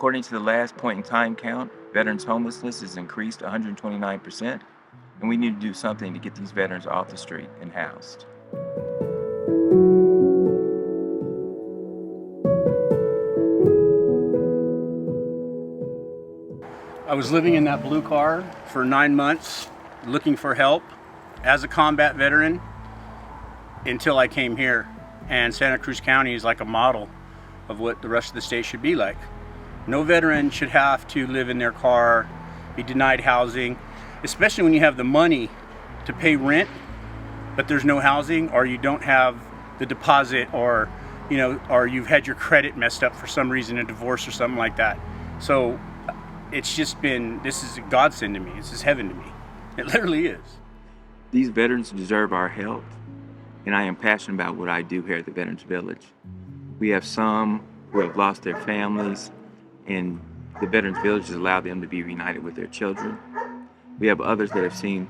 According to the last point in time count, veterans homelessness has increased 129%, and we need to do something to get these veterans off the street and housed. I was living in that blue car for 9 months, looking for help as a combat veteran until I came here. And Santa Cruz County is like a model of what the rest of the state should be like. No veteran should have to live in their car, be denied housing, especially when you have the money to pay rent, but there's no housing, or you don't have the deposit, or or you've had your credit messed up for some reason, a divorce or something like that. So it's just been, this is a godsend to me. This is heaven to me. It literally is. These veterans deserve our help, and I am passionate about what I do here at the Veterans Village. We have some who have lost their families, and the Veterans Village has allowed them to be reunited with their children. We have others that have seen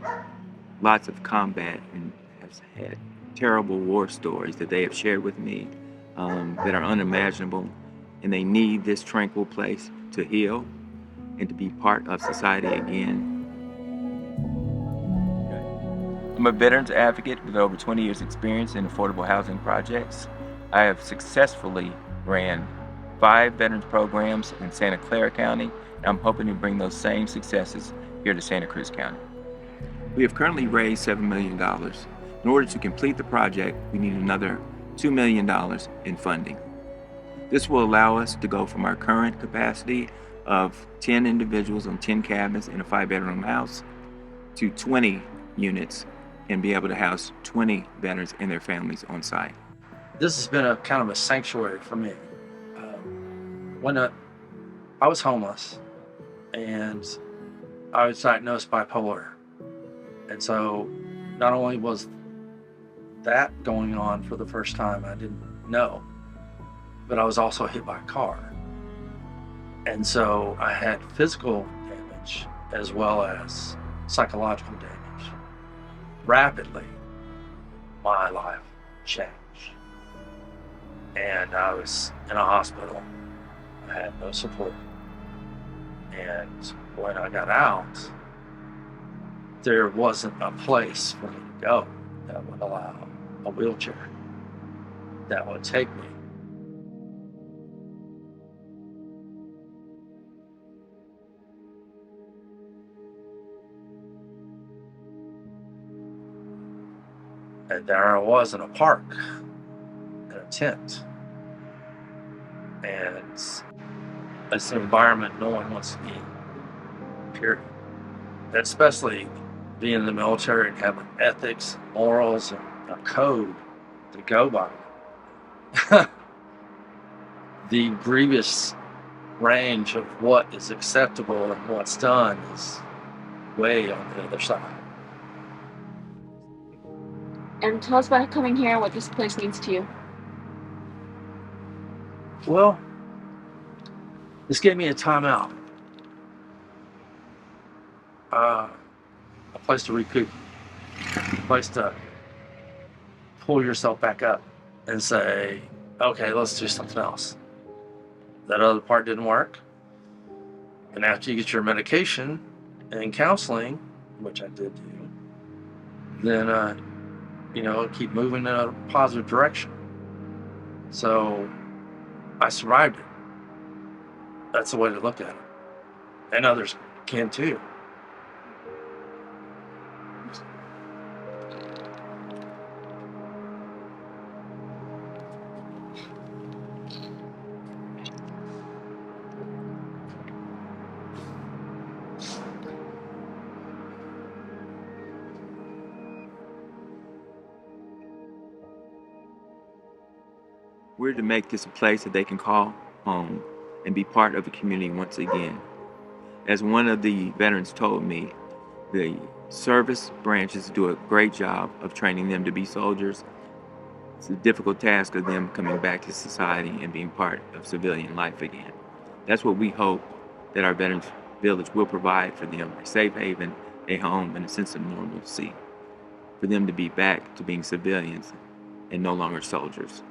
lots of combat and have had terrible war stories that they have shared with me that are unimaginable, and they need this tranquil place to heal and to be part of society again. I'm a veterans advocate with over 20 years experience in affordable housing projects. I have successfully ran 5 veterans programs in Santa Clara County, and I'm hoping to bring those same successes here to Santa Cruz County. We have currently raised $7 million. In order to complete the project, we need another $2 million in funding. This will allow us to go from our current capacity of 10 individuals on 10 cabins in a 5-bedroom house to 20 units and be able to house 20 veterans and their families on site. This has been a kind of a sanctuary for me. When I was homeless and I was diagnosed bipolar. And so not only was that going on for the first time, I didn't know, but I was also hit by a car. And so I had physical damage as well as psychological damage. Rapidly, my life changed. And I was in a hospital. I had no support. And when I got out, there wasn't a place for me to go that would allow a wheelchair that would take me. And there I was in a park, in a tent. And it's an environment no one wants to be in, period. And especially being in the military and having ethics, morals, and a code to go by. The grievous range of what is acceptable and what's done is way on the other side. And tell us about coming here and what this place means to you. Well, this gave me a timeout. A place to recoup, a place to pull yourself back up and say, okay, let's do something else. That other part didn't work. And after you get your medication and counseling, which I did do, then, keep moving in a positive direction. So I survived it. That's the way to look at it. And others can too. We're to make this a place that they can call home and be part of the community once again. As one of the veterans told me, the service branches do a great job of training them to be soldiers. It's a difficult task of them coming back to society and being part of civilian life again. That's what we hope that our Veterans Village will provide for them: a safe haven, a home, and a sense of normalcy, for them to be back to being civilians and no longer soldiers.